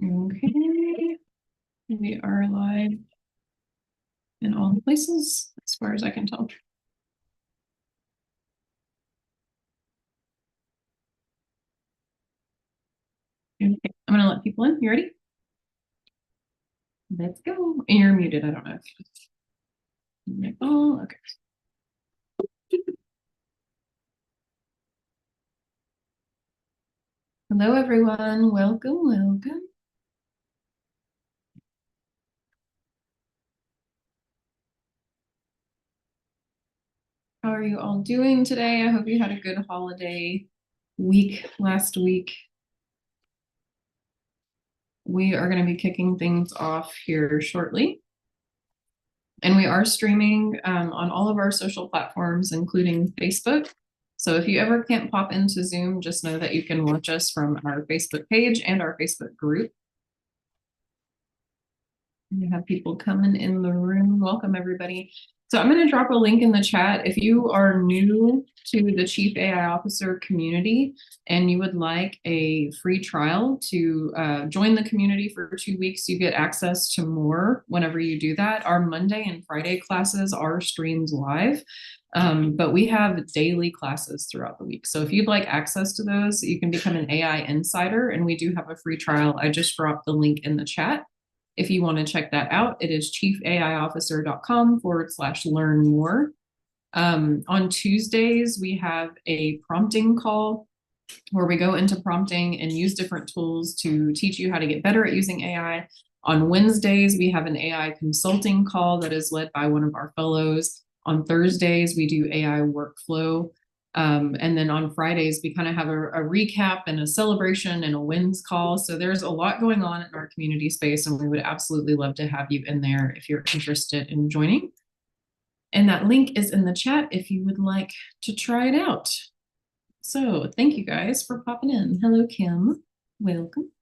Okay, we are live in all the places as far as I can tell. Okay, I'm gonna let people in. You ready? Let's go. And you're muted. I don't know. Oh, okay. Hello, everyone. Welcome, welcome. How are you all doing today? I hope you had a good holiday week last week. We are going to be kicking things off here shortly. And we are streaming on all of our social platforms, including Facebook. So if you ever can't pop into Zoom, just know that you can watch us from our Facebook page and our Facebook group. We have people coming in the room. Welcome, everybody. So I'm going to drop a link in the chat. If you are new to the Chief AI Officer community and you would like a free trial to join the community for 2 weeks, you get access to more whenever you do that. Our Monday and Friday classes are streamed live, but we have daily classes throughout the week. So if you'd like access to those, you can become an AI insider, and we do have a free trial. I just dropped the link in the chat. If you want to check that out, it is chiefaiofficer.com/learn more. On Tuesdays, we have a prompting call where we go into prompting and use different tools to teach you how to get better at using AI. On Wednesdays, we have an AI consulting call that is led by one of our fellows. On Thursdays, we do AI workflow. And then on Fridays, we kind of have a recap and a celebration and a wins call. So there's a lot going on in our community space, and we would absolutely love to have you in there if you're interested in joining. And that link is in the chat if you would like to try it out. So thank you guys for popping in. Hello, Kim. Welcome.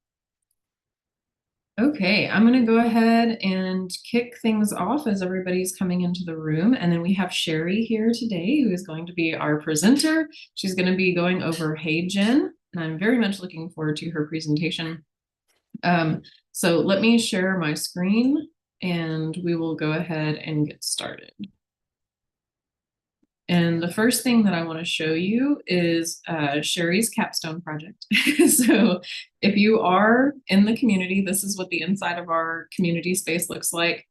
Okay, I'm going to go ahead and kick things off as everybody's coming into the room. And then we have Sherry here today, who is going to be our presenter. She's going to be going over Hey Gen, and I'm very much looking forward to her presentation. So let me share my screen and we will go ahead and get started. And the first thing that I want to show you is Sherry's capstone project. So if you are in the community, this is what the inside of our community space looks like.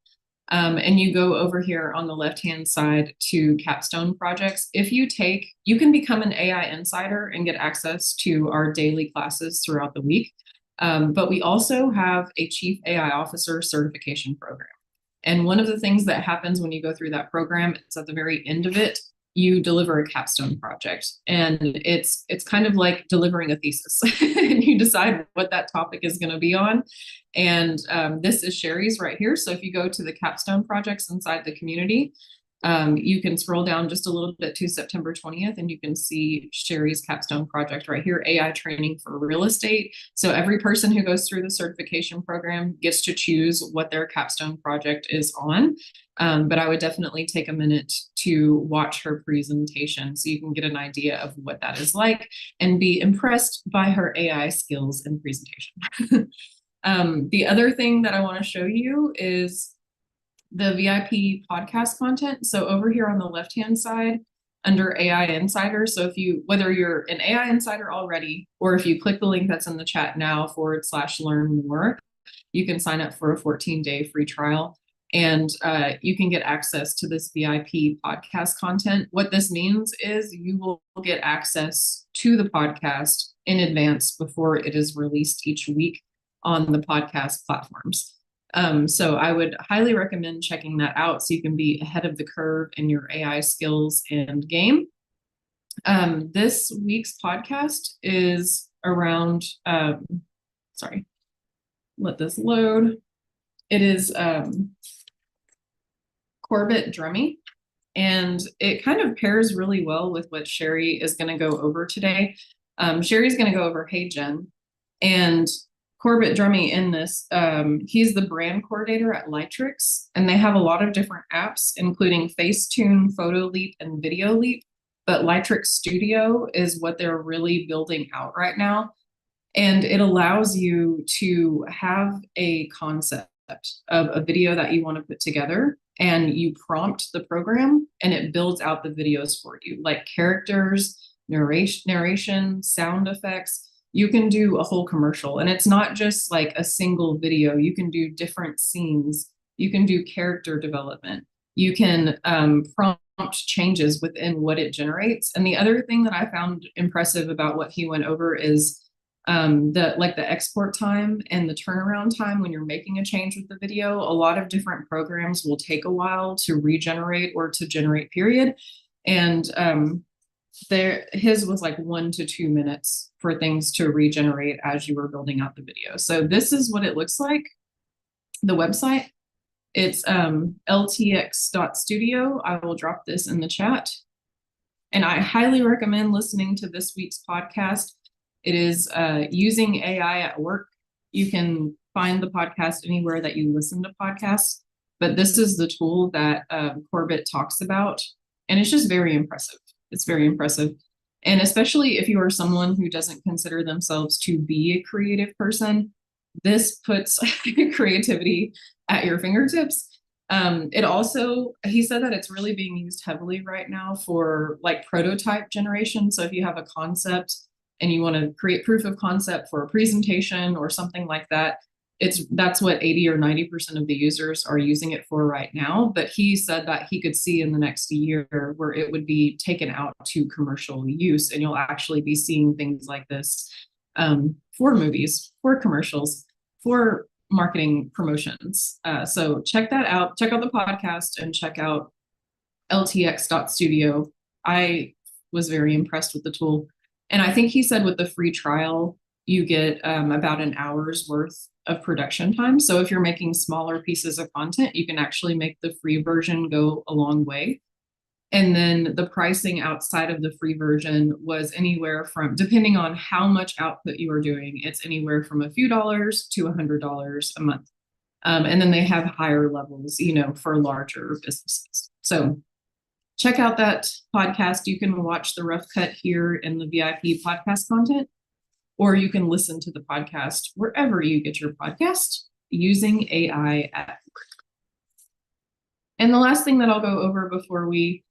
And you go over here on the left-hand side to capstone projects. If you take, you can become an AI insider and get access to our daily classes throughout the week. But we also have a Chief AI Officer certification program. And one of the things that happens when you go through that program is at the very end of it, you deliver a capstone project, and it's kind of like delivering a thesis. And you decide what that topic is going to be on. And this is Sherry's right here. So if you go to the capstone projects inside the community, you can scroll down just a little bit to September 20th, and you can see Sherry's capstone project right here, AI training for real estate. So every person who goes through the certification program gets to choose what their capstone project is on. But I would definitely take a minute to watch her presentation so you can get an idea of what that is like and be impressed by her AI skills and presentation. The other thing that I want to show you is the VIP podcast content. So over here on the left-hand side under AI Insider. So if you, whether you're an AI Insider already, or if you click the link that's in the chat now /learn more, you can sign up for a 14-day free trial. And you can get access to this VIP podcast content. What this means is you will get access to the podcast in advance before it is released each week on the podcast platforms. So I would highly recommend checking that out so you can be ahead of the curve in your AI skills and game. This week's podcast is around, sorry, let this load. It is Corbett Drummy, and it kind of pairs really well with what Sherry is going to go over today. Sherry's going to go over Hey Gen, and Corbett Drummy in this, he's the brand coordinator at Lightrix, and they have a lot of different apps, including Facetune, Photo Leap, and Video Leap. But Lightrix Studio is what they're really building out right now. And it allows you to have a concept of a video that you want to put together, and you prompt the program and it builds out the videos for you, like characters, narration, sound effects. You can do a whole commercial, and it's not just like a single video. You can do different scenes. You can do character development. You can prompt changes within what it generates. And the other thing that I found impressive about what he went over is the export time and the turnaround time when you're making a change with the video. A lot of different programs will take a while to regenerate or to generate, period. And his was like 1 to 2 minutes for things to regenerate as you were building out the video. So this is what it looks like. The website, it's ltx.studio. I will drop this in the chat. And I highly recommend listening to this week's podcast. It is using AI at work. You can find the podcast anywhere that you listen to podcasts, but this is the tool that Corbett talks about. And it's just very impressive. It's very impressive. And especially if you are someone who doesn't consider themselves to be a creative person, this puts creativity at your fingertips. It also, he said that it's really being used heavily right now for like prototype generation. So if you have a concept and you want to create proof of concept for a presentation or something like that, that's what 80 or 90% of the users are using it for right now. But he said that he could see in the next year where it would be taken out to commercial use, and you'll actually be seeing things like this for movies, for commercials, for marketing promotions. So check that out. Check out the podcast and check out ltx.studio. I was very impressed with the tool. And I think he said with the free trial, you get about an hour's worth of production time. So if you're making smaller pieces of content, you can actually make the free version go a long way. And then the pricing outside of the free version was anywhere from, depending on how much output you are doing, it's anywhere from a few dollars to $100 a month. And then they have higher levels, for larger businesses. So check out that podcast. You can watch the rough cut here in the VIP podcast content, or you can listen to the podcast wherever you get your podcast using AI at work. And the last thing that I'll go over before we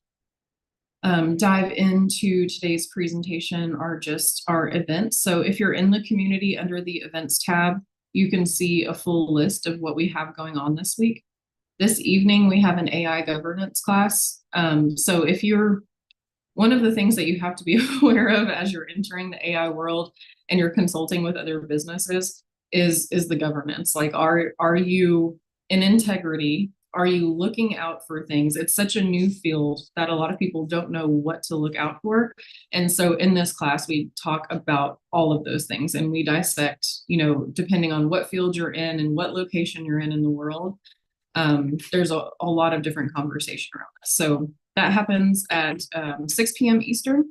dive into today's presentation are just our events. So if you're in the community under the events tab, you can see a full list of what we have going on this week. This evening, we have an AI governance class. So if you're, one of the things that you have to be aware of as you're entering the AI world and you're consulting with other businesses is the governance. Like, are you in integrity? Are you looking out for things? It's such a new field that a lot of people don't know what to look out for. And so in this class, we talk about all of those things, and we dissect, depending on what field you're in and what location you're in the world. There's a lot of different conversation around this. So that happens at 6 p.m. Eastern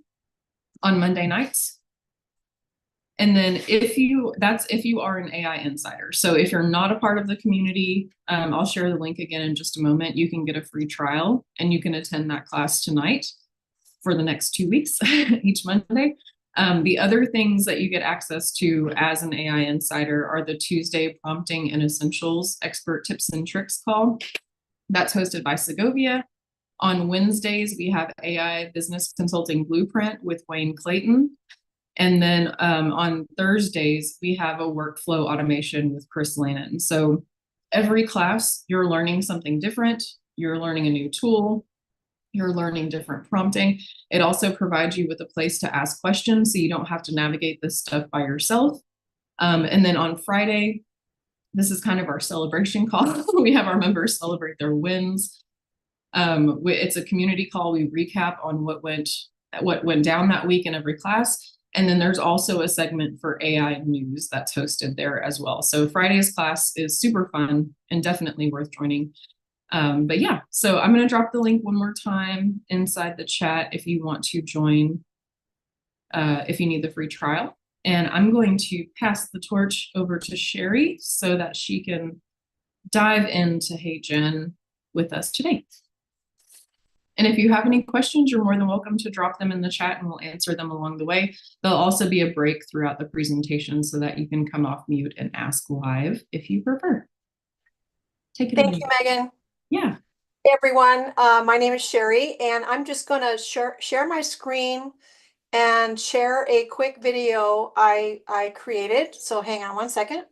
on Monday nights. And then if you are an AI insider. So if you're not a part of the community, I'll share the link again in just a moment. You can get a free trial and you can attend that class tonight for the next 2 weeks, each Monday. The other things that you get access to as an AI insider are the Tuesday Prompting and Essentials Expert Tips and Tricks call. That's hosted by Segovia. On Wednesdays, we have AI Business Consulting Blueprint with Wayne Clayton. And then on Thursdays, we have a workflow automation with Chris Lannon. So every class, you're learning something different. You're learning a new tool. You're learning different prompting. It also provides you with a place to ask questions so you don't have to navigate this stuff by yourself. And then on Friday, this is kind of our celebration call. We have our members celebrate their wins. It's a community call. We recap on what went down that week in every class. And then there's also a segment for AI news that's hosted there as well. So Friday's class is super fun and definitely worth joining. But yeah, so I'm going to drop the link one more time inside the chat if you want to join, if you need the free trial. And I'm going to pass the torch over to Sherry so that she can dive into Hey Jen with us today. And if you have any questions, you're more than welcome to drop them in the chat and we'll answer them along the way. There'll also be a break throughout the presentation so that you can come off mute and ask live if you prefer. Take it away. Thank you, Megan. Yeah. Hey, everyone. My name is Sherry, and I'm just going to share my screen and share a quick video I created. So hang on one second.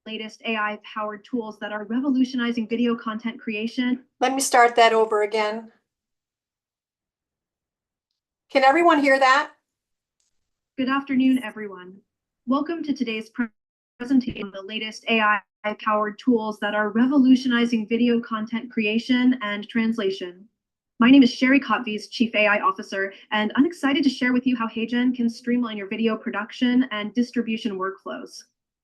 Latest AI-powered tools that are revolutionizing video content creation. Let me start that over again. Can everyone hear that? Good afternoon, everyone. Welcome to today's presentation on the latest AI-powered tools that are revolutionizing video content creation and translation. My name is Sherry Kotvies, Chief AI Officer, and I'm excited to share with you how HeyGen can streamline your video production and distribution workflows.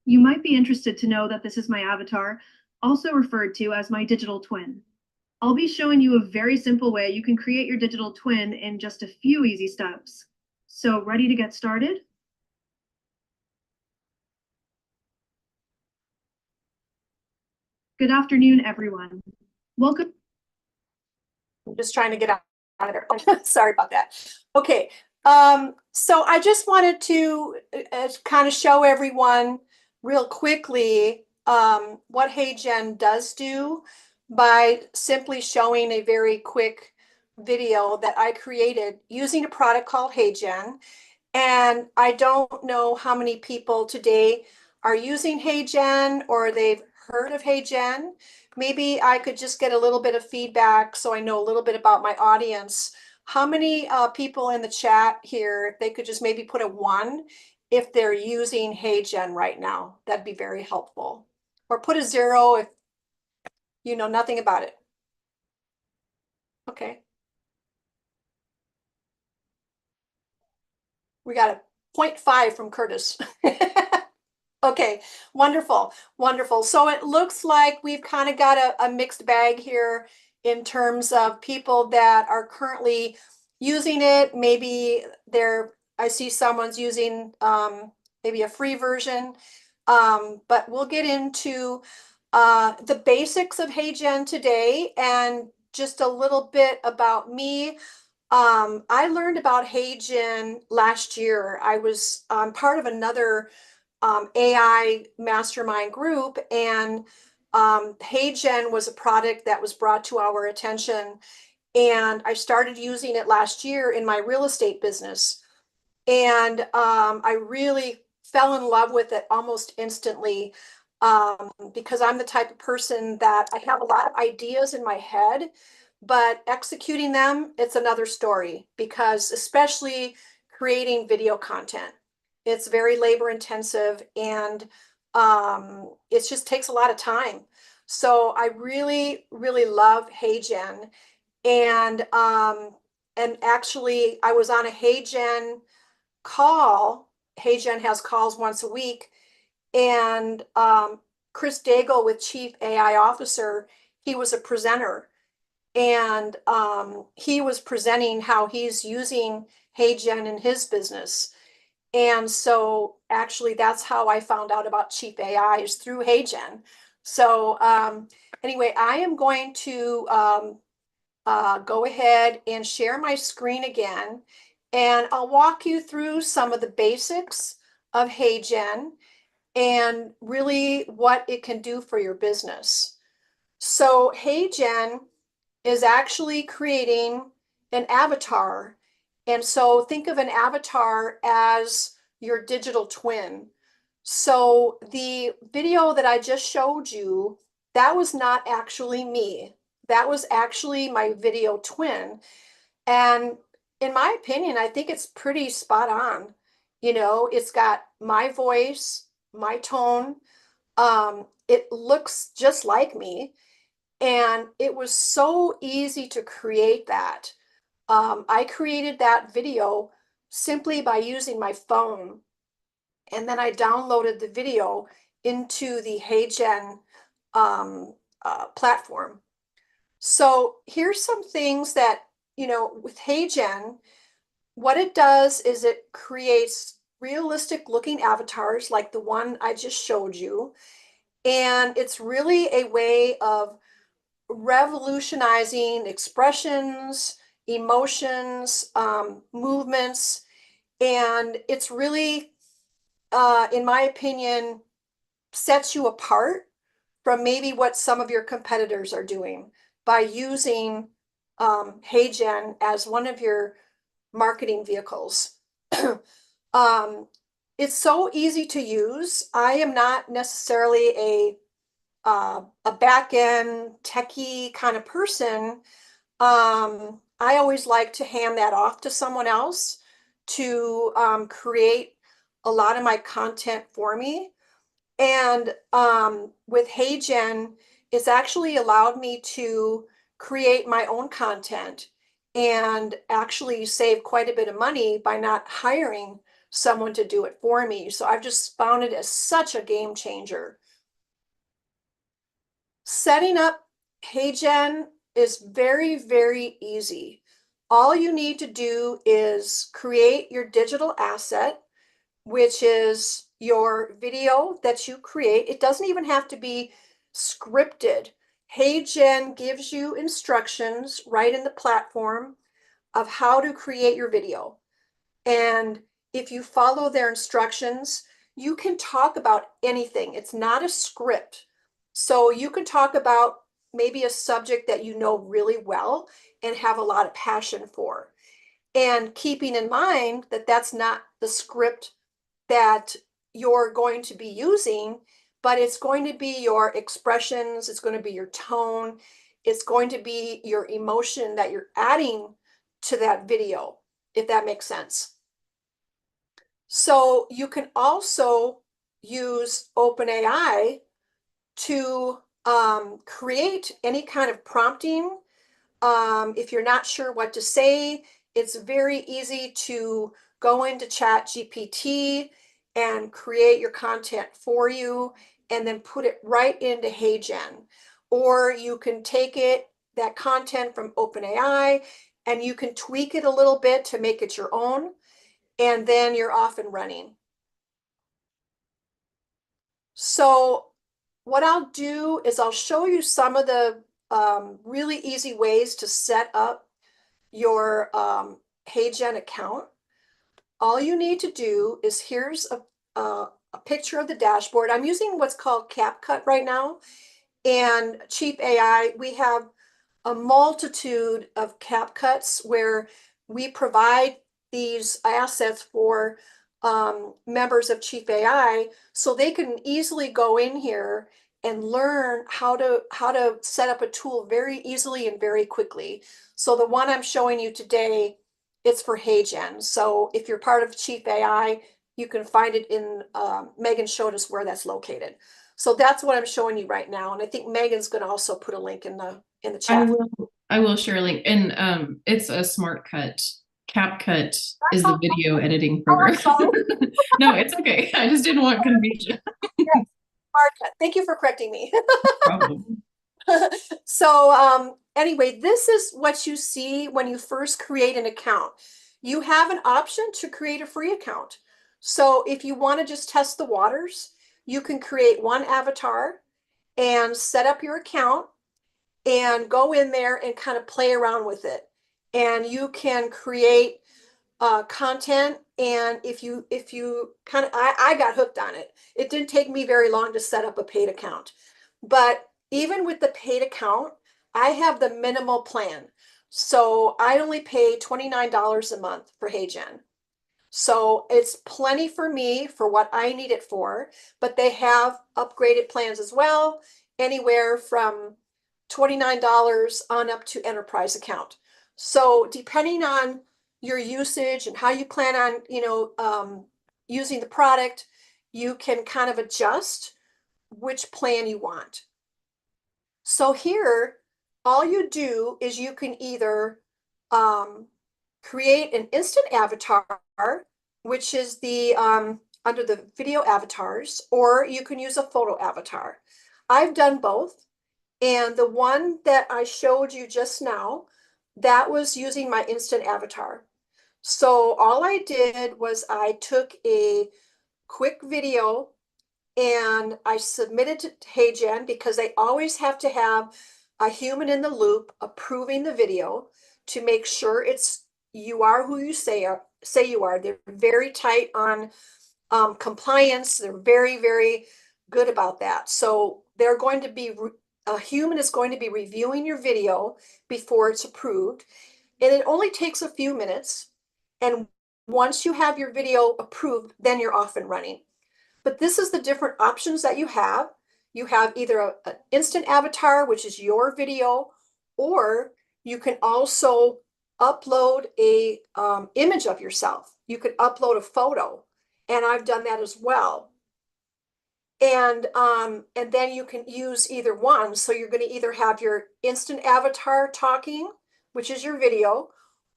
You might be interested to know that this is my avatar, also referred to as my digital twin. I'll be showing you a very simple way you can create your digital twin in just a few easy steps. So ready to get started? Good afternoon, everyone. Welcome. I'm just trying to get out of there. Sorry about that. Okay. So I just wanted to kind of show everyone real quickly what HeyGen does do by simply showing a very quick video that I created using a product called HeyGen. And I don't know how many people today are using HeyGen or they've heard of HeyGen. Maybe I could just get a little bit of feedback so I know a little bit about my audience. How many people in the chat here, if they could just maybe put a 1 if they're using HeyGen right now? That'd be very helpful. Or put a 0 if you know nothing about it. Okay. We got a 0.5 from Curtis. Okay, wonderful, wonderful. So it looks like we've kind of got a mixed bag here in terms of people that are currently using it. Maybe I see someone's using maybe a free version, but we'll get into the basics of HeyGen today and just a little bit about me. I learned about HeyGen last year. I was part of another AI mastermind group, and HeyGen was a product that was brought to our attention, and I started using it last year in my real estate business, and I really fell in love with it almost instantly because I'm the type of person that I have a lot of ideas in my head, but executing them, it's another story, because especially creating video content, it's very labor intensive, and it just takes a lot of time. So I really, really love HeyGen. And actually I was on a HeyGen call. HeyGen has calls once a week, and Chris Daigle, with Chief AI Officer, he was a presenter, and he was presenting how he's using HeyGen in his business. And so actually that's how I found out about Chief AI, is through HeyGen. So anyway, I am going to go ahead and share my screen again, and I'll walk you through some of the basics of HeyGen and really what it can do for your business. So HeyGen is actually creating an avatar. And so think of an avatar as your digital twin. So the video that I just showed you, that was not actually me. That was actually my video twin. And in my opinion, I think it's pretty spot on. You know, it's got my voice, my tone. It looks just like me. And it was so easy to create that. I created that video simply by using my phone. And then I downloaded the video into the HeyGen platform. So here's some things that, you know, with HeyGen, what it does is it creates realistic looking avatars like the one I just showed you. And it's really a way of revolutionizing expressions, emotions, movements. And it's really, in my opinion, sets you apart from maybe what some of your competitors are doing by using HeyGen as one of your marketing vehicles. It's so easy to use. I am not necessarily a back end techie kind of person. I always like to hand that off to someone else to create a lot of my content for me. And with HeyGen, it's actually allowed me to create my own content and actually save quite a bit of money by not hiring someone to do it for me. So I've just found it as such a game changer. Setting up HeyGen is very, very easy. All you need to do is create your digital asset, which is your video that you create. It doesn't even have to be scripted. HeyGen gives you instructions right in the platform of how to create your video. And if you follow their instructions, you can talk about anything. It's not a script. So you can talk about maybe a subject that you know really well and have a lot of passion for. And keeping in mind that that's not the script that you're going to be using, but it's going to be your expressions, it's going to be your tone, it's going to be your emotion that you're adding to that video, if that makes sense. So you can also use OpenAI to create any kind of prompting. If you're not sure what to say, it's very easy to go into ChatGPT and create your content for you and then put it right into HeyGen. Or you can take that content from OpenAI, and you can tweak it a little bit to make it your own, and then you're off and running. So what I'll do is I'll show you some of the really easy ways to set up your HeyGen account. All you need to do is here's a picture of the dashboard. I'm using what's called CapCut right now. And Cheap AI, we have a multitude of CapCuts where we provide these assets for members of Cheap AI so they can easily go in here and learn how to set up a tool very easily and very quickly. So the one I'm showing you today, it's for HeyGen. So if you're part of Cheap AI, you can find it in, Megan showed us where that's located. So that's what I'm showing you right now. And I think Megan's going to also put a link in the chat. I will share a link. And it's a smart cut. CapCut is the video editing program. No, it's okay. I just didn't want confusion. Yes, smart cut. Thank you for correcting me. Problem. So anyway, this is what you see when you first create an account. You have an option to create a free account. So if you want to just test the waters, you can create one avatar and set up your account and go in there and kind of play around with it. And you can create content. And if you kind of, I got hooked on it. It didn't take me very long to set up a paid account. But even with the paid account, I have the minimal plan. So I only pay $29 a month for HeyGen. So it's plenty for me for what I need it for, but they have upgraded plans as well, anywhere from $29 on up to enterprise account. So depending on your usage and how you plan on, using the product, you can kind of adjust which plan you want. So here, all you do is you can either create an instant avatar, which is the under the video avatars, or you can use a photo avatar. I've done both. And the one that I showed you just now, that was using my instant avatar. So all I did was I took a quick video and I submitted to HeyGen because they always have to have a human in the loop approving the video to make sure you are who you say you are. They're very tight on compliance. They're very, very good about that. So they're going to be a human is going to be reviewing your video before it's approved, and it only takes a few minutes. And once you have your video approved, then you're off and running. But this is the different options that you have. You have either an instant avatar, which is your video, or you can also upload a image of yourself. You could upload a photo, and I've done that as well. And then you can use either one. So you're going to either have your instant avatar talking, which is your video,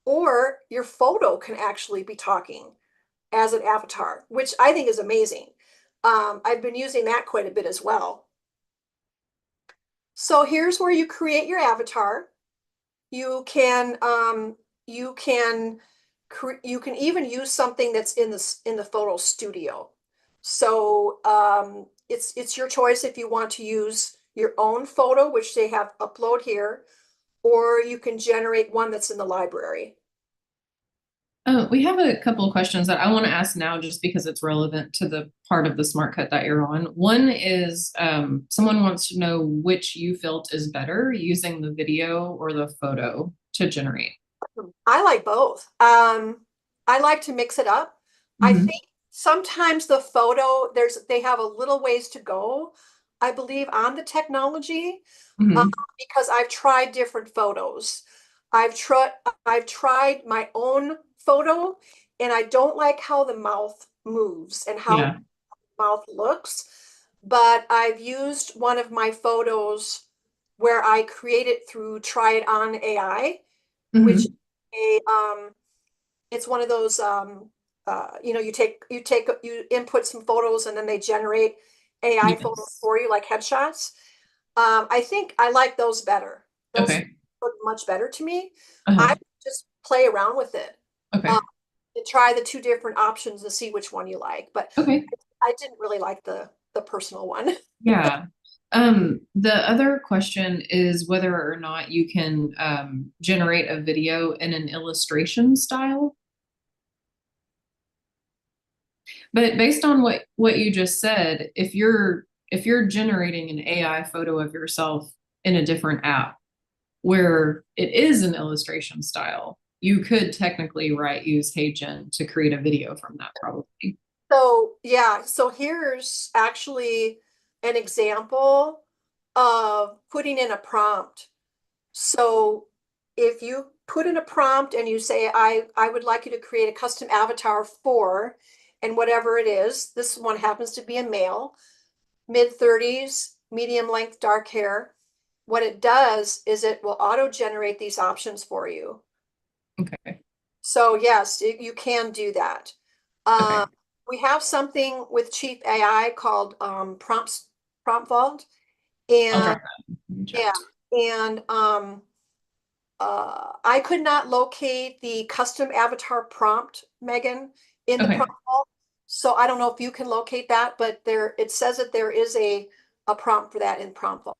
or your photo can actually be talking as an avatar, which I think is amazing. I've been using that quite a bit as well. So here's where you create your avatar. You can even use something that's in the photo studio. So it's your choice if you want to use your own photo, which they have upload here, or you can generate one that's in the library. We have a couple of questions that I want to ask now just because it's relevant to the part of the Smart Cut that you're on. One is someone wants to know which you felt is better, using the video or the photo to generate. I like both. I like to mix it up. I think sometimes the photo, they have a little ways to go, I believe, on the technology, because I've tried different photos. I've tried my own photo, and I don't like how the mouth moves and how the mouth looks. But I've used one of my photos where I created through Try It On AI, which it's one of those you input some photos and then they generate AI photos for you, like headshots. I think I like those better. Those look much better to me. I just play around with it to try the two different options to see which one you like. But I didn't really like the personal one. Yeah. The other question is whether or not you can generate a video in an illustration style. But based on what you just said, if you're generating an AI photo of yourself in a different app where it is an illustration style, you could technically use HeyGen to create a video from that, probably. So yeah, so here's actually an example of putting in a prompt. So if you put in a prompt and you say, I would like you to create a custom avatar for, and whatever it is, this one happens to be a male, mid-30s, medium length, dark hair. What it does is it will auto-generate these options for you. Okay. So yes, you can do that. We have something with Chief AI called Prompt Vault, and yeah, and I could not locate the custom avatar prompt, Megan, in the Prompt Vault. So I don't know if you can locate that, but it says that there is a prompt for that in Prompt Vault.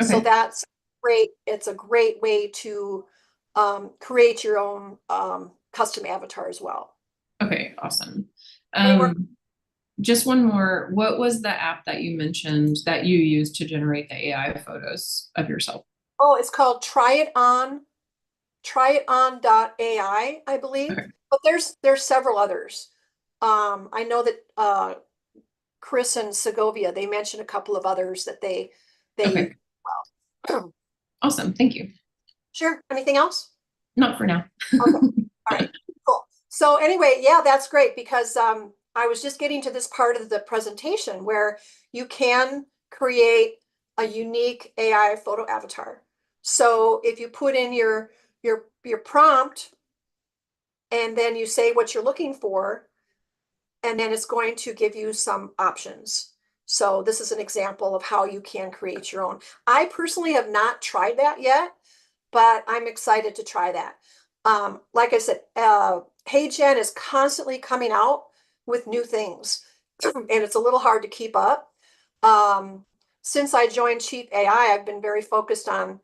So that's great. It's a great way to create your own custom avatar as well. Okay, awesome. Just one more. What was the app that you mentioned that you used to generate the AI photos of yourself? Oh, it's called tryiton.ai, I believe. But there's several others. I know that Chris and Segovia, they mentioned a couple of others that they use well. Awesome, thank you. Sure. Anything else? Not for now. Okay. All right, cool. So anyway, yeah, that's great because I was just getting to this part of the presentation where you can create a unique AI photo avatar. So if you put in your prompt and then you say what you're looking for, and then it's going to give you some options. So this is an example of how you can create your own. I personally have not tried that yet, but I'm excited to try that. Like I said, HeyGen is constantly coming out with new things, and it's a little hard to keep up. Since I joined Chief AI, I've been very focused on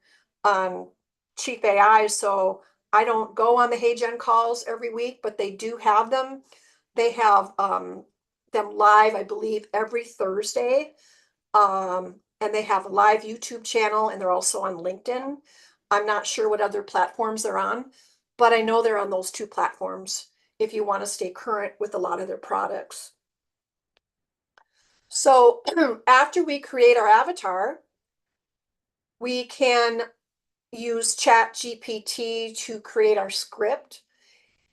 Chief AI, so I don't go on the HeyGen calls every week, but they do have them. They have them live, I believe, every Thursday. And they have a live YouTube channel, and they're also on LinkedIn. I'm not sure what other platforms they're on, but I know they're on those two platforms if you want to stay current with a lot of their products. So after we create our avatar, we can use ChatGPT to create our script.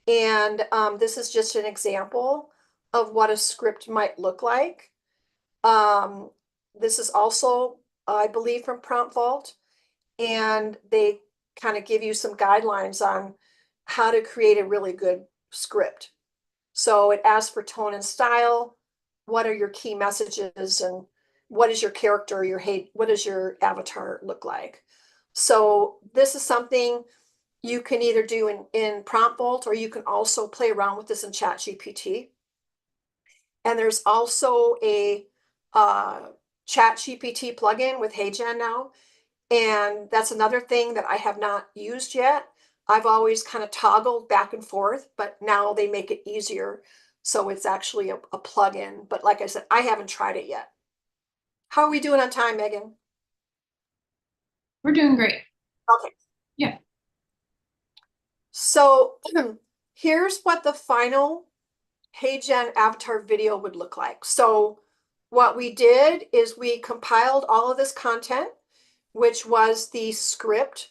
And this is just an example of what a script might look like. This is also, I believe, from Prompt Vault, and they kind of give you some guidelines on how to create a really good script. So it asks for tone and style. What are your key messages, and what is your character, what does your avatar look like? So this is something you can either do in Prompt Vault, or you can also play around with this in ChatGPT. And there's also a ChatGPT plugin with HeyGen now. And that's another thing that I have not used yet. I've always kind of toggled back and forth, but now they make it easier. So it's actually a plugin. But like I said, I haven't tried it yet. How are we doing on time, Megan? We're doing great. Okay. Yeah. So here's what the final HeyGen avatar video would look like. So what we did is we compiled all of this content, which was the script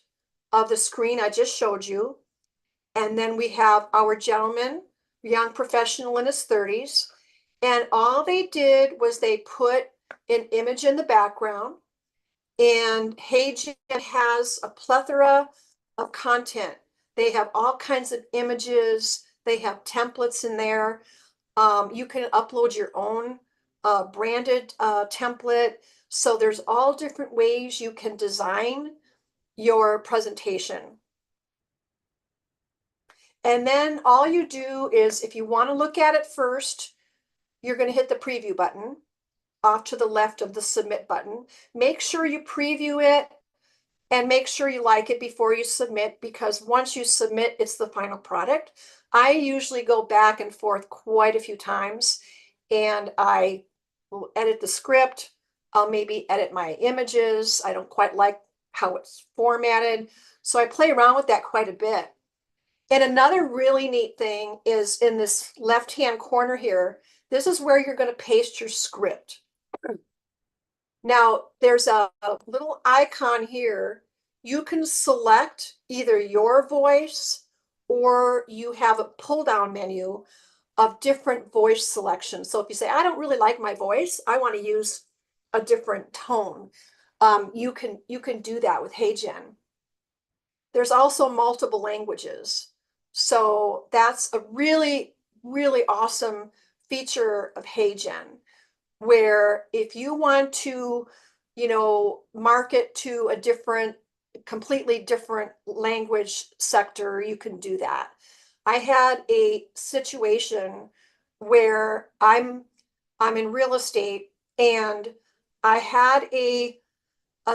of the screen I just showed you. And then we have our gentleman, young professional in his 30s. And all they did was they put an image in the background. And HeyGen has a plethora of content. They have all kinds of images. They have templates in there. You can upload your own branded template. So there's all different ways you can design your presentation. And then all you do is, if you want to look at it first, you're going to hit the preview button off to the left of the submit button. Make sure you preview it and make sure you like it before you submit, because once you submit, it's the final product. I usually go back and forth quite a few times, and I will edit the script. I'll maybe edit my images. I don't quite like how it's formatted, so I play around with that quite a bit. And another really neat thing is in this left-hand corner here, this is where you're going to paste your script. Now, there's a little icon here. You can select either your voice, or you have a pull-down menu of different voice selections. So if you say, I don't really like my voice, I want to use a different tone, you can do that with HeyGen. There's also multiple languages. So that's a really, really awesome feature of HeyGen, where if you want to, market to a completely different language sector, you can do that. I had a situation where I'm in real estate, and I had a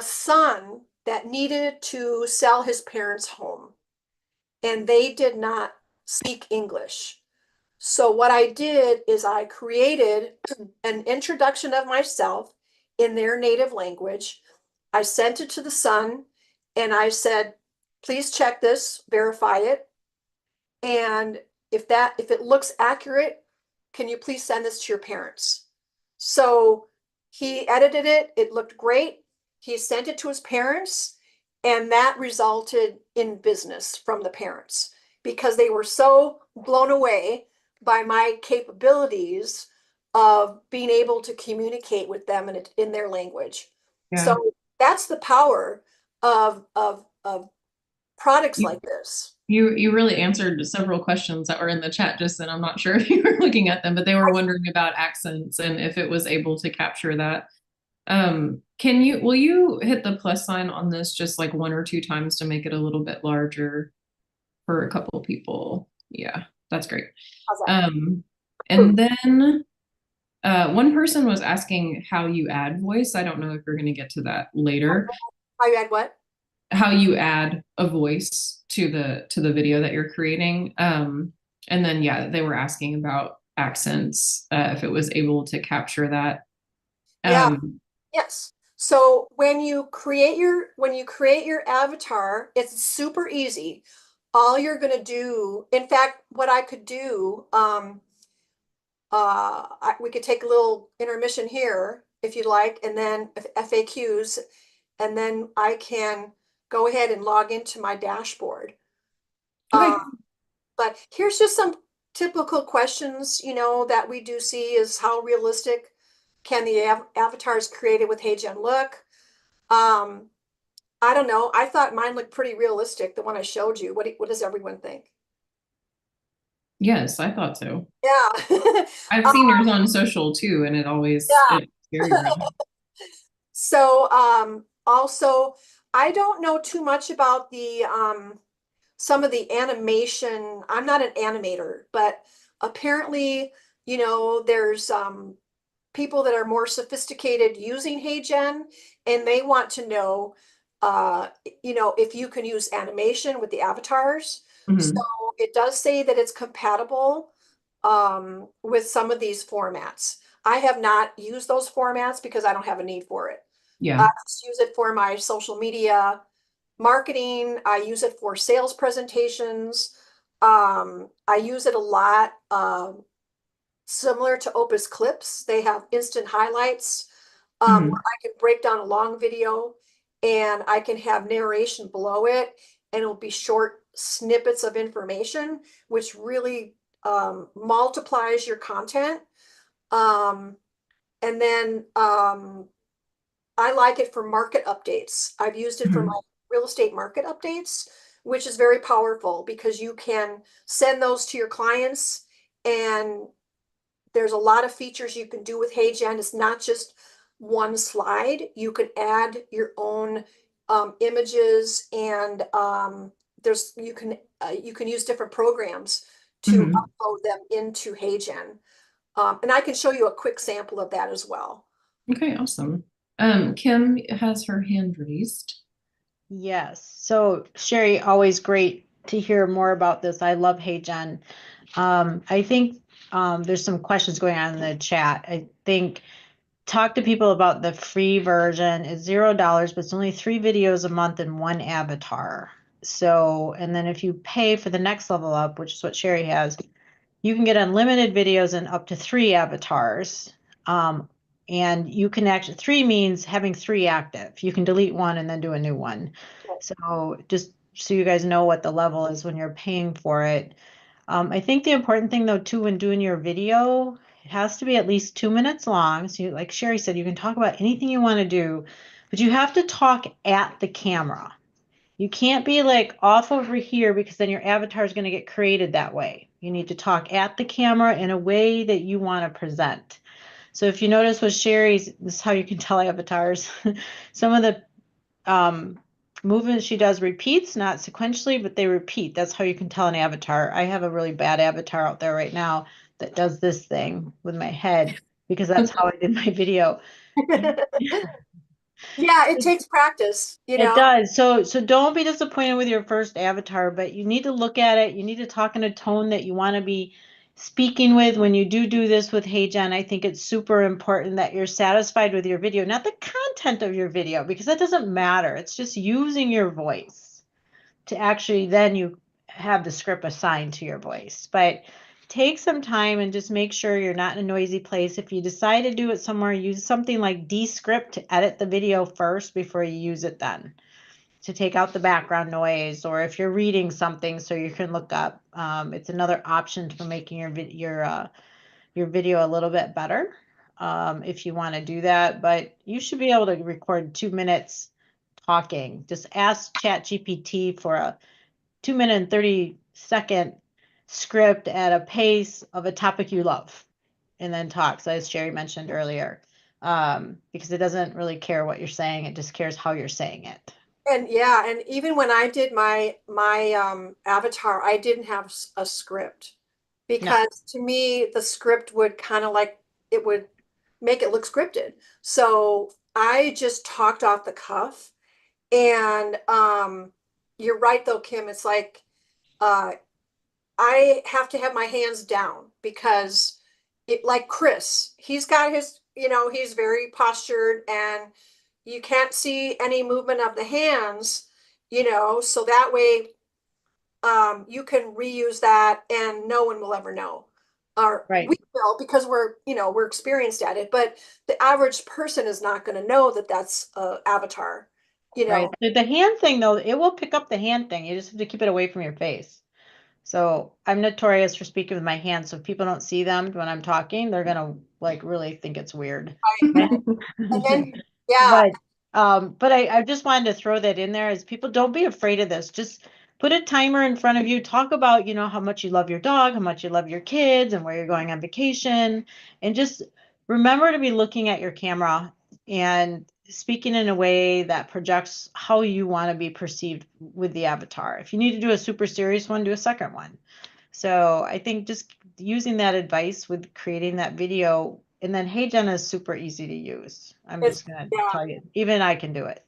son that needed to sell his parents' home, and they did not speak English. So what I did is I created an introduction of myself in their native language. I sent it to the son, and I said, please check this, verify it. And if it looks accurate, can you please send this to your parents? So he edited it. It looked great. He sent it to his parents, and that resulted in business from the parents, because they were so blown away by my capabilities of being able to communicate with them in their language. Yeah. So that's the power of products like this. You really answered several questions that were in the chat just then. I'm not sure if you were looking at them, but they were wondering about accents and if it was able to capture that. Will you hit the plus sign on this just like 1 or 2 times to make it a little bit larger? for a couple of people. Yeah, that's great. How's that? And then one person was asking how you add voice. I don't know if we're going to get to that later. How you add what? How you add a voice to the video that you're creating. And then yeah, they were asking about accents, if it was able to capture that. Yeah. Yes. So when you create your avatar, it's super easy. All you're going to do, in fact, what I could do, we could take a little intermission here if you'd like, and then FAQs, and then I can go ahead and log into my dashboard. Okay. But here's just some typical questions, that we do see is how realistic can the avatars created with HeyGen look? I don't know. I thought mine looked pretty realistic, the one I showed you. What does everyone think? Yes, I thought so. Yeah. I've seen yours on social too, and Yeah. it's very real. So also, I don't know too much about the some of the animation. I'm not an animator, but apparently, there's people that are more sophisticated using HeyGen, and they want to know, if you can use animation with the avatars. So Mhm. it does say that it's compatible with some of these formats. I have not used those formats because I don't have a need for it. I Yeah. just use it for my social media marketing. I use it for sales presentations. I use it a lot. Similar to Opus Clips, they have instant highlights, where Mhm. I can break down a long video and I can have narration below it, and it'll be short snippets of information, which really multiplies your content. Um, and then I like it for market updates. I've used it for Mhm. my real estate market updates, which is very powerful because you can send those to your clients, and there's a lot of features you can do with HeyGen. It's not just one slide. You can add your own images, and you can use different programs to Mhm. upload them into HeyGen. And I can show you a quick sample of that as well. Okay, awesome. Kim has her hand raised. Yes. So Sherry, always great to hear more about this. I love Hey Jen. I think there's some questions going on in the chat. I think talk to people about the free version. It's $0, but it's only 3 videos a month and 1 avatar. So, and then if you pay for the next level up, which is what Sherry has, you can get unlimited videos and up to 3 avatars. And you can actually, 3 means having 3 active. You can delete one and then do a new one. So just so you guys know what the level is when you're paying for it. I think the important thing though too when doing your video, it has to be at least 2 minutes long. So like Sherry said, you can talk about anything you want to do, but you have to talk at the camera. You can't be like off over here because then your avatar is going to get created that way. You need to talk at the camera in a way that you want to present. So if you notice with Sherry's, this is how you can tell avatars. Some of the movements she does repeats, not sequentially, but they repeat. That's how you can tell an avatar. I have a really bad avatar out there right now that does this thing with my head because that's how I did my video. Yeah, it takes practice, It does. So don't be disappointed with your first avatar, but you need to look at it. You need to talk in a tone that you want to be speaking with when you do this with HeyGen. I think it's super important that you're satisfied with your video, not the content of your video, because that doesn't matter. It's just using your voice to actually then you have the script assigned to your voice. But take some time and just make sure you're not in a noisy place. If you decide to do it somewhere, use something like Descript to edit the video first before you use it then, to take out the background noise, or if you're reading something so you can look up. It's another option for making your video a little bit better, if you want to do that. But you should be able to record 2 minutes talking. Just ask ChatGPT for a 2 minute and 30-second script at a pace of a topic you love, and then talks, as Sherry mentioned earlier, because it doesn't really care what you're saying. It just cares how you're saying it. And yeah, and even when I did my avatar, I didn't have a script because to me the script would kind of like it would make it look scripted. So I just talked off the cuff. And you're right though, Kim. It's like uh I have to have my hands down because it like Chris, he's got his, he's very postured and you can't see any movement of the hands, so that way you can reuse that and no one will ever know. Or Right. we will because we're experienced at it, but the average person is not going to know that that's a avatar, Right. The hand thing though, it will pick up the hand thing. You just have to keep it away from your face. So I'm notorious for speaking with my hands. So if people don't see them when I'm talking, they're gonna like really think it's weird. And then yeah, But I just wanted to throw that in there as people don't be afraid of this. Just put a timer in front of you. Talk about, how much you love your dog, how much you love your kids, and where you're going on vacation. And just remember to be looking at your camera and speaking in a way that projects how you want to be perceived with the avatar. If you need to do a super serious one, do a second one. So I think just using that advice with creating that video, and then HeyGen is super easy to use. I'm it's just gonna yeah, tell you, even I can do it.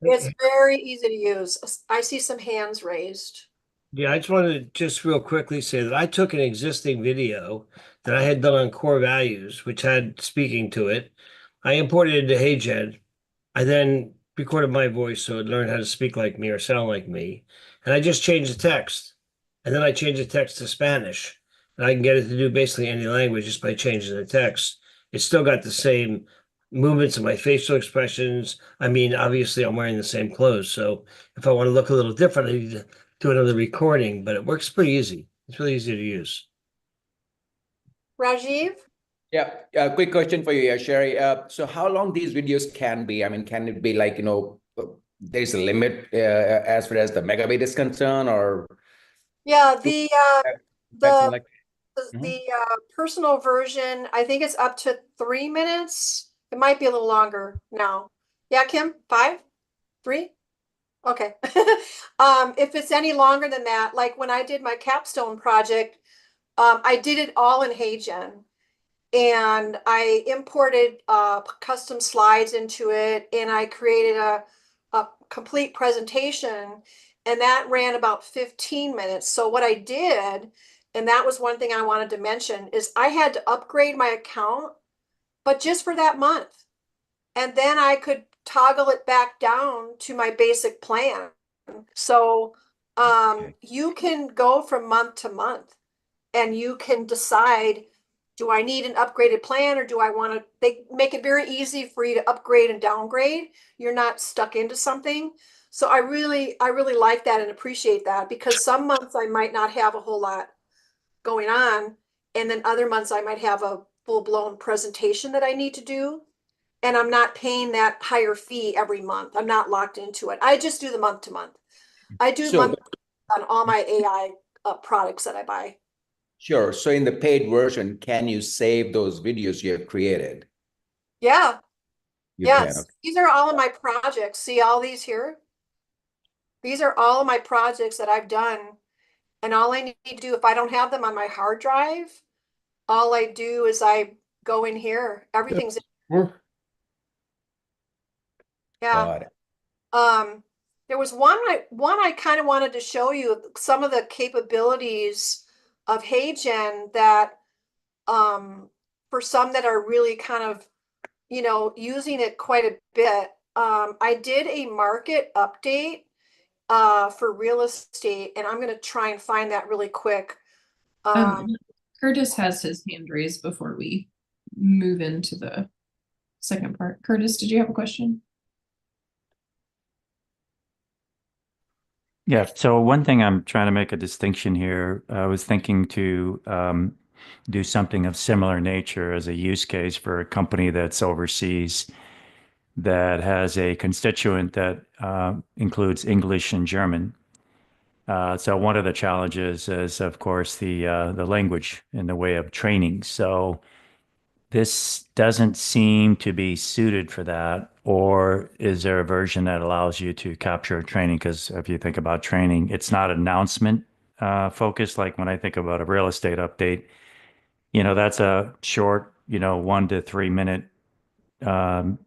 it's very easy to use. I see some hands raised. Yeah, I just wanted to just real quickly say that I took an existing video that I had done on core values, which had speaking to it. I imported it into HeyGen. I then recorded my voice so it learned how to speak like me or sound like me. And I just changed the text. And then I changed the text to Spanish. And I can get it to do basically any language just by changing the text. It's still got the same movements of my facial expressions. I mean, obviously, I'm wearing the same clothes. So if I want to look a little different, I need to do another recording, but it works pretty easy. It's really easy to use. Rajiv? Yeah, quick question for you, yeah, Sherry. So how long these videos can be? I mean, can it be like, there's a limit as far as the megabit is concerned, or Yeah, the maximum like? personal version, I think it's up to 3 minutes. It might be a little longer now. Yeah, Kim, 5, 3? Okay. If it's any longer than that, like when I did my capstone project, I did it all in HeyGen. And I imported custom slides into it, and I created a complete presentation, and that ran about 15 minutes. So what I did, and that was one thing I wanted to mention, is I had to upgrade my account, but just for that month. And then I could toggle it back down to my basic plan. So you can go from month to month, and you can decide, do I need an upgraded plan, or do I want to, they make it very easy for you to upgrade and downgrade. You're not stuck into something. So I really like that and appreciate that, because some months I might not have a whole lot going on. And then other months I might have a full-blown presentation that I need to do. And I'm not paying that higher fee every month. I'm not locked into it. I just do the month to month. I do So- month on all my AI products that I buy. Sure. So in the paid version, can you save those videos you have created? Yeah. You Yes. can. Okay. These are all of my projects. See all these here? These are all of my projects that I've done. And all I need to do, if I don't have them on my hard drive, all I do is I go in here. Everything's yeah. Got it. There was one I kind of wanted to show you some of the capabilities of HeyGen that for some that are really kind of using it quite a bit. I did a market update for real estate, and I'm going to try and find that really quick. Curtis has his hand raised before we move into the second part. Curtis, did you have a question? Yeah, so one thing I'm trying to make a distinction here, I was thinking to do something of similar nature as a use case for a company that's overseas that has a constituent that includes English and German. So one of the challenges is, of course, the language in the way of training. So this doesn't seem to be suited for that. Or is there a version that allows you to capture training? Because if you think about training, it's not announcement focused. Like when I think about a real estate update, that's a short, 1 to 3 minute um,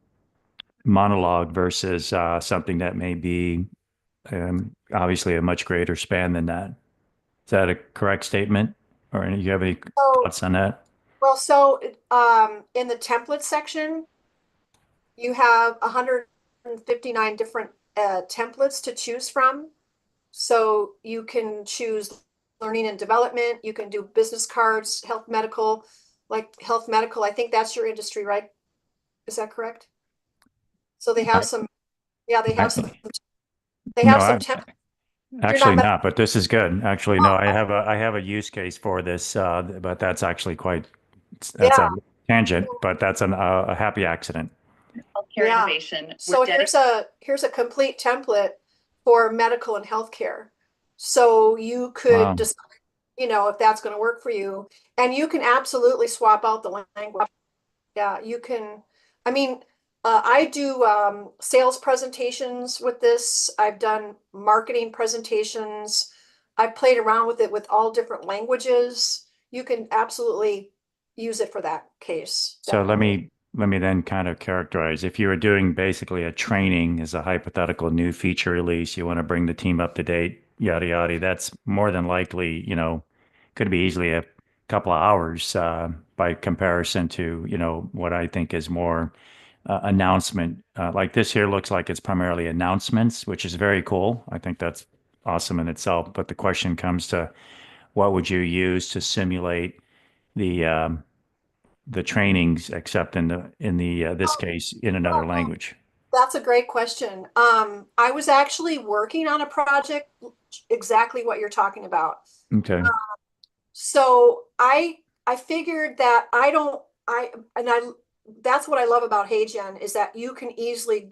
monologue versus something that may be obviously a much greater span than that. Is that a correct statement? Or you have any So, thoughts on that? well, so in the template section, you have 159 different templates to choose from. So you can choose learning and development. You can do business cards, health medical, I think that's your industry, right? Is that correct? So they have some, yeah, they have some, Actually, they no, have some templates. You're actually not, not, but this is good. Actually, no, I have a use case for this, but that's actually that's yeah, a tangent, but that's a happy accident. Healthcare yeah. innovation. So here's a complete template for medical and healthcare. So you could Wow. decide, if that's going to work for you, and you can absolutely swap out the language. Yeah, you can. I mean, I do sales presentations with this. I've done marketing presentations. I've played around with it with all different languages. You can absolutely use it for that case. So let Definitely. me then kind of characterize. If you were doing basically a training as a hypothetical new feature release, you want to bring the team up to date, yada yada. That's more than likely, could be easily a couple of hours by comparison to, what I think is more announcement. Like this here looks like it's primarily announcements, which is very cool. I think that's awesome in itself. But the question comes to what would you use to simulate the trainings, except in the this case in another language? That's a great question. I was actually working on a project, exactly what you're talking about. Okay. So I figured that I don't I and I that's what I love about HeyGen is that you can easily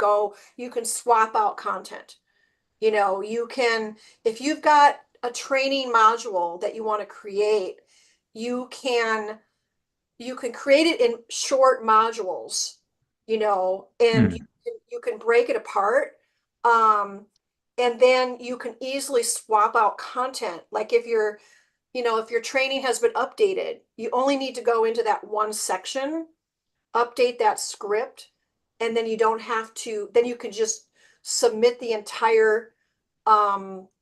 you can swap out content. You can, if you've got a training module that you want to create, you can create it in short modules, and Hmm. you can break it apart. Um, and then you can easily swap out content. Like if your training has been updated, you only need to go into that one section, update that script, and then then you can just submit the entire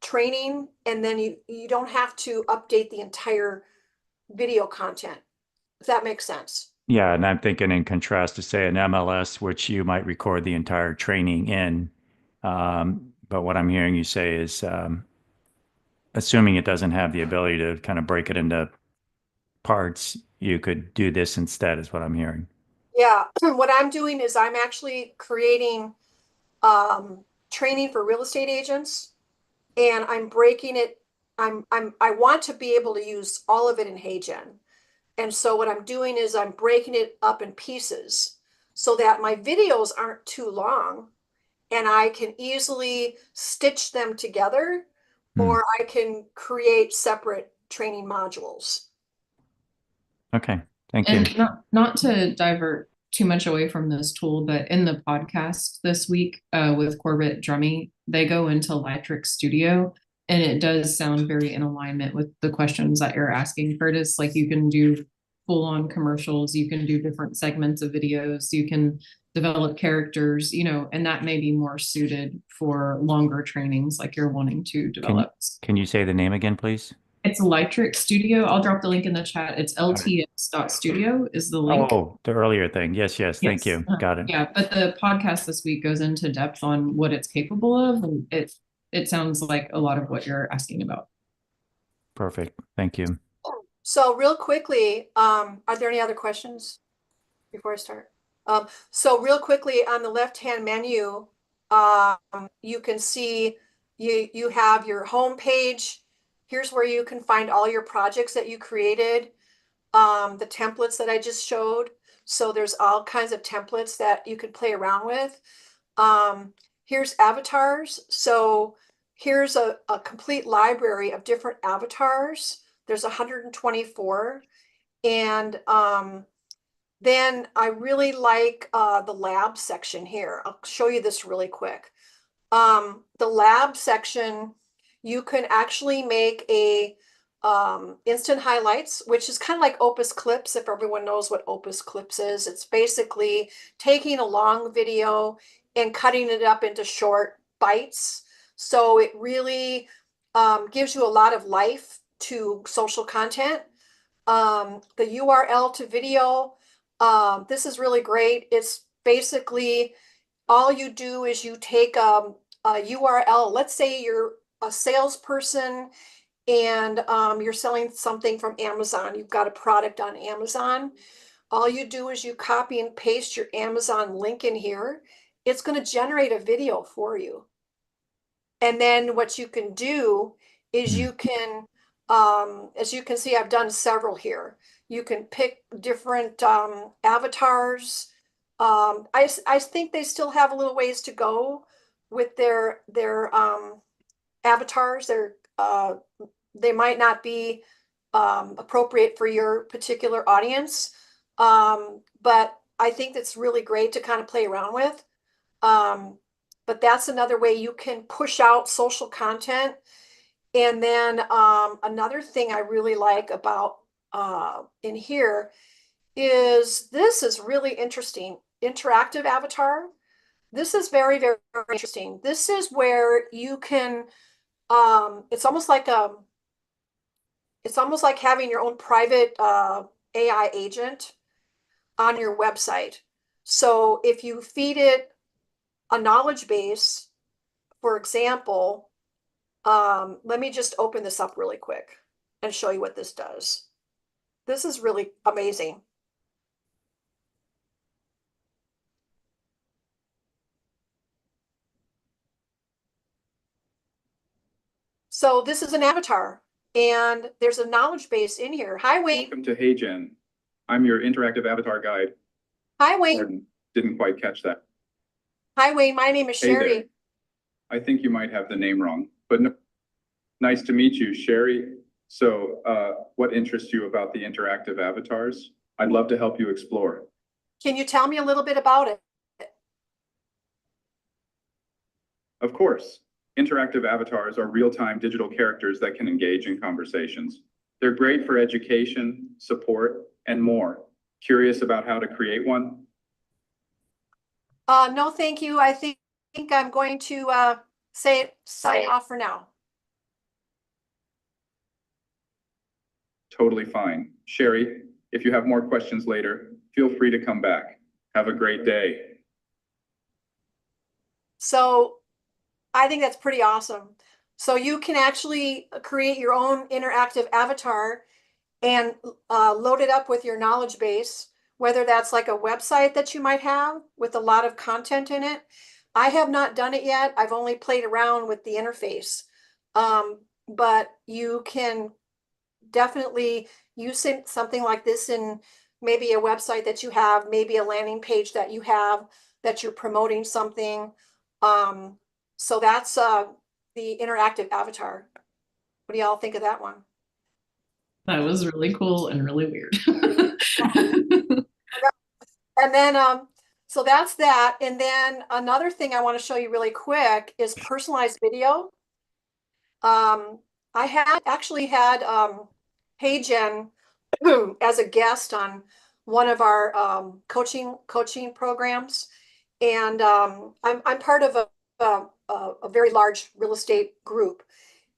training, and then you don't have to update the entire video content, if that makes sense. Yeah, and I'm thinking in contrast to say an MLS, which you might record the entire training in. But what I'm hearing you say is, assuming it doesn't have the ability to kind of break it into parts, you could do this instead, is what I'm hearing. Yeah, what I'm doing is I'm actually creating training for real estate agents, and I'm breaking it. I want to be able to use all of it in HeyGen. And so what I'm doing is I'm breaking it up in pieces so that my videos aren't too long and I can easily stitch them together, Hmm. or I can create separate training modules. Okay, thank you. And not to divert too much away from this tool, but in the podcast this week with Corbett Drummy, they go into Lightrix Studio, and it does sound very in alignment with the questions that you're asking, Curtis. Like you can do full-on commercials, you can do different segments of videos, you can develop characters, and that may be more suited for longer trainings like you're wanting to develop. Can you say the name again, please? It's Lightrix Studio. I'll drop the link in the chat. It's lts.studio is the link. Oh, the earlier thing. Yes, yes. Thank Yes. you. Got it. Yeah, but the podcast this week goes into depth on what it's capable of, and it sounds like a lot of what you're asking about. Perfect. Thank you. So real quickly, are there any other questions before I start? So real quickly on the left-hand menu, you can see you have your home page. Here's where you can find all your projects that you created, the templates that I just showed. So there's all kinds of templates that you can play around with. Here's avatars. So here's a complete library of different avatars. There's 124. And Then I really like the lab section here. I'll show you this really quick. The lab section, you can actually make a instant highlights, which is kind of like Opus Clips, if everyone knows what Opus Clips is. It's basically taking a long video and cutting it up into short bites. So it really gives you a lot of life to social content. The URL to video, this is really great. It's basically all you do is you take a URL. Let's say you're a salesperson and you're selling something from Amazon. You've got a product on Amazon. All you do is you copy and paste your Amazon link in here. It's going to generate a video for you. And then what you can do is you can, as you can see, I've done several here. You can pick different avatars. I think they still have a little ways to go with their avatars. They might not be appropriate for your particular audience, but I think that's really great to kind of play around with. But that's another way you can push out social content. And then another thing I really like about in here is this is really interesting. Interactive avatar. This is very, very interesting. This is where you can, it's almost like having your own private AI agent on your website. So if you feed it a knowledge base, for example, let me just open this up really quick and show you what this does. This is really amazing. So this is an avatar and there's a knowledge base in here. Hi, Wayne. Welcome to Hey Jen. I'm your interactive avatar guide. Hi, Wayne. Pardon, didn't quite catch that. Hi, Wayne. My name is Hey Sherry. there. I think you might have the name wrong, but no, nice to meet you, Sherry. So what interests you about the interactive avatars? I'd love to help you explore. Can you tell me a little bit about it? Of course, interactive avatars are real-time digital characters that can engage in conversations. They're great for education, support, and more. Curious about how to create one? No, thank you. I think I'm going to sign off for now. Totally fine. Sherry, if you have more questions later, feel free to come back. Have a great day. So I think that's pretty awesome. So you can actually create your own interactive avatar and load it up with your knowledge base, whether that's like a website that you might have with a lot of content in it. I have not done it yet. I've only played around with the interface. But you can definitely use something like this in maybe a website that you have, maybe a landing page that you have that you're promoting something. So that's the interactive avatar. What do y'all think of that one? That was really cool and really weird. And then, so that's that. And then another thing I want to show you really quick is personalized video. I had actually had Hey Jen as a guest on one of our coaching programs, and I'm part of a very large real estate group,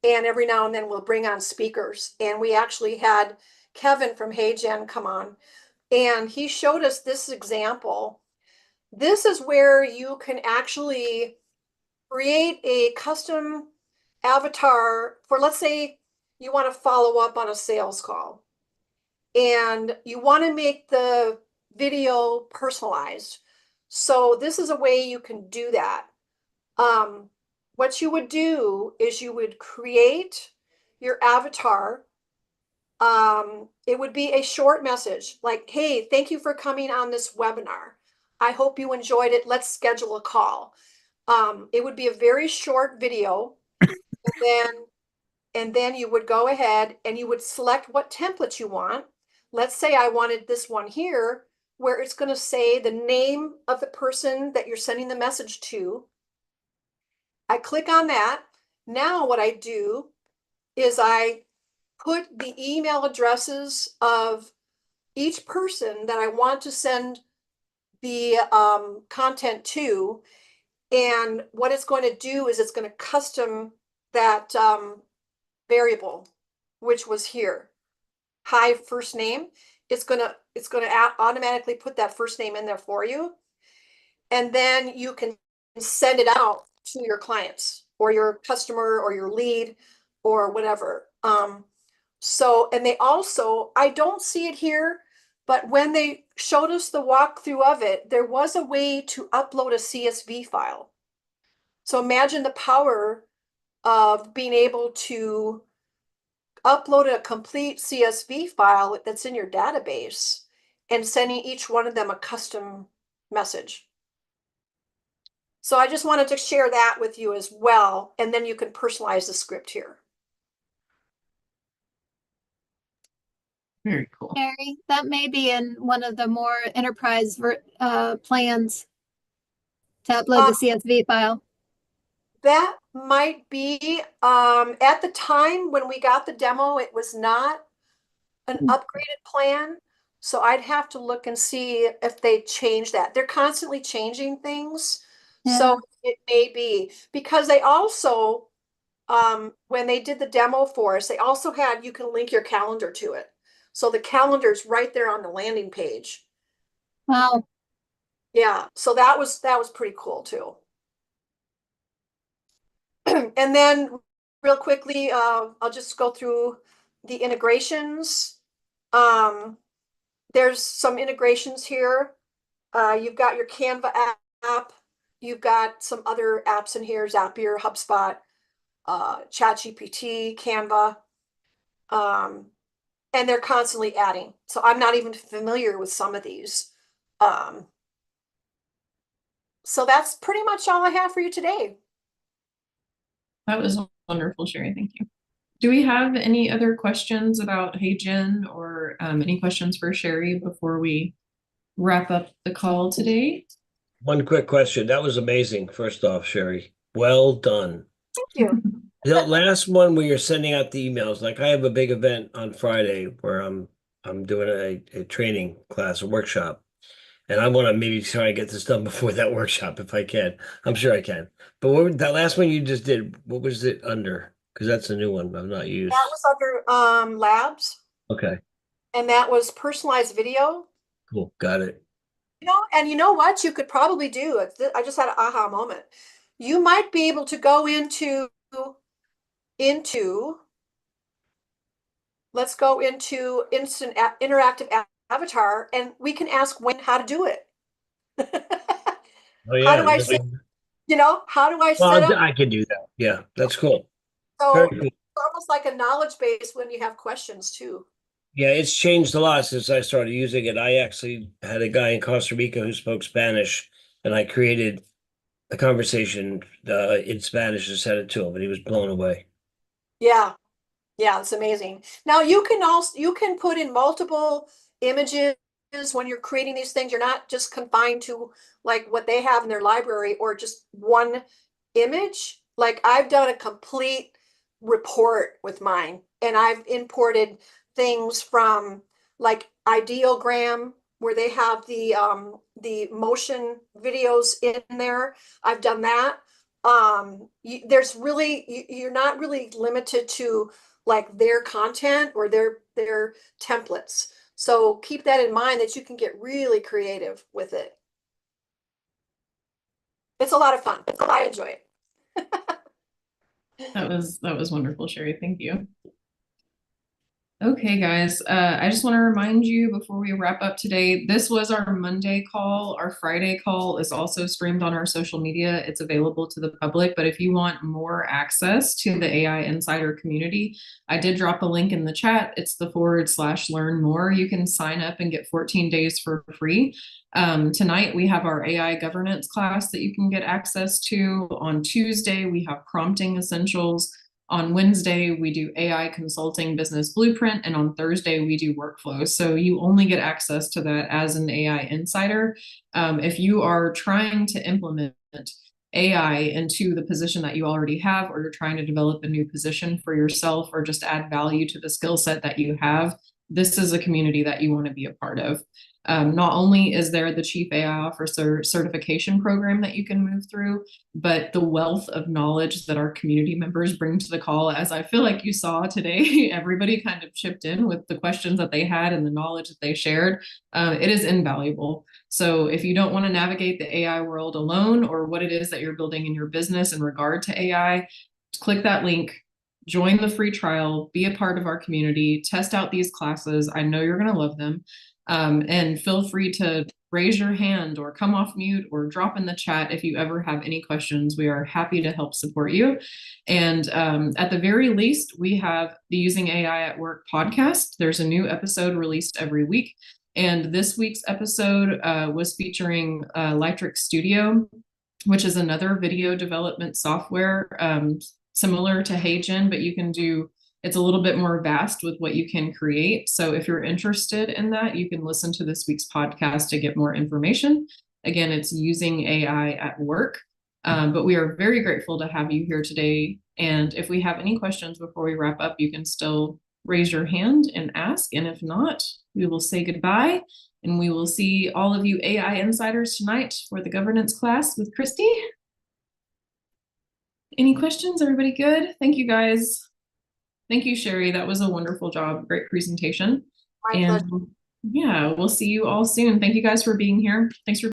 and every now and then we'll bring on speakers, and we actually had Kevin from Hey Jen come on, and he showed us this example. This is where you can actually create a custom avatar for, let's say you want to follow up on a sales call and you want to make the video personalized. So this is a way you can do that. What you would do is you would create your avatar. It would be a short message like, hey, thank you for coming on this webinar. I hope you enjoyed it. Let's schedule a call. It would be a very short video. And then you would go ahead and you would select what template you want. Let's say I wanted this one here where it's going to say the name of the person that you're sending the message to. I click on that. Now what I do is I put the email addresses of each person that I want to send the content to. And what it's going to do is it's going to custom that variable, which was here. Hi, first name. It's gonna automatically put that first name in there for you. And then you can send it out to your clients or your customer or your lead or whatever. So, and they also, I don't see it here, but when they showed us the walkthrough of it, there was a way to upload a CSV file. So imagine the power of being able to upload a complete CSV file that's in your database and sending each one of them a custom message. So I just wanted to share that with you as well, and then you can personalize the script here. Very cool. Mary, that may be in one of the more enterprise plans to upload the CSV file. That might be, at the time when we got the demo, it was not an upgraded plan. So I'd have to look and see if they changed that. They're constantly changing things. Yeah. So it may be, because they also, when they did the demo for us, they also had, you can link your calendar to it. So the calendar's right there on the landing page. Wow. Yeah, so that was pretty cool too. And then real quickly, I'll just go through the integrations. There's some integrations here. You've got your Canva app. You've got some other apps in here, Zapier, HubSpot, ChatGPT, Canva. And they're constantly adding. So I'm not even familiar with some of these. So that's pretty much all I have for you today. That was wonderful, Sherry. Thank you. Do we have any other questions about HeyGen or any questions for Sherry before we wrap up the call today? One quick question. That was amazing. First off, Sherry, well done. Thank you. The last one where you're sending out the emails, like I have a big event on Friday where I'm doing a training class, a workshop, and I want to maybe try and get this done before that workshop if I can. I'm sure I can. But that last one you just did, what was it under? Because that's a new one I've not used. That was under labs. Okay, And that was personalized video. cool, got it. And you know what you could probably do? I just had an aha moment. You might be able to go into, let's go into instant interactive avatar, and we can ask Wayne how to do it. Oh yeah. How do I set, how do I set up? I can do that. Yeah, that's cool. So Very cool. it's almost like a knowledge base when you have questions too. Yeah, it's changed a lot since I started using it. I actually had a guy in Costa Rica who spoke Spanish, and I created a conversation in Spanish and sent it to him, and he was blown away. Yeah. Yeah, it's amazing. Now you can put in multiple images when you're creating these things. You're not just confined to like what they have in their library or just one image. Like I've done a complete report with mine, and I've imported things from like Ideogram, where they have the motion videos in there. I've done that. You're not really limited to like their content or their templates. So keep that in mind, that you can get really creative with it. It's a lot of fun. I enjoy it. That was wonderful, Sherry. Thank you. Okay, guys, I just want to remind you before we wrap up today, this was our Monday call. Our Friday call is also streamed on our social media. It's available to the public, but if you want more access to the AI Insider community, I did drop a link in the chat. It's the /learn more. You can sign up and get 14 days for free. Tonight, we have our AI governance class that you can get access to. On Tuesday, we have prompting essentials. On Wednesday, we do AI consulting business blueprint, and on Thursday, we do workflow. So you only get access to that as an AI insider. If you are trying to implement AI into the position that you already have, or you're trying to develop a new position for yourself, or just add value to the skill set that you have, this is a community that you want to be a part of. Not only is there the Chief AI Officer certification program that you can move through, but the wealth of knowledge that our community members bring to the call, as I feel like you saw today, everybody kind of chipped in with the questions that they had and the knowledge that they shared. It is invaluable. So if you don't want to navigate the AI world alone, or what it is that you're building in your business in regard to AI, click that link. Join the free trial, be a part of our community, test out these classes. I know you're going to love them. And feel free to raise your hand or come off mute or drop in the chat if you ever have any questions. We are happy to help support you. And at the very least, we have the Using AI at Work podcast. There's a new episode released every week. And this week's episode was featuring Lightrix Studio, which is another video development software similar to HeyGen, but you can do, it's a little bit more vast with what you can create. So if you're interested in that, you can listen to this week's podcast to get more information. Again, it's Using AI at Work. But we are very grateful to have you here today. And if we have any questions before we wrap up, you can still raise your hand and ask. And if not, we will say goodbye. And we will see all of you AI insiders tonight for the governance class with Christy. Any questions? Everybody good? Thank you, guys. Thank you, Sherry. That was a wonderful job. Great presentation. My pleasure. Yeah, we'll see you all soon. Thank you guys for being here. Thanks for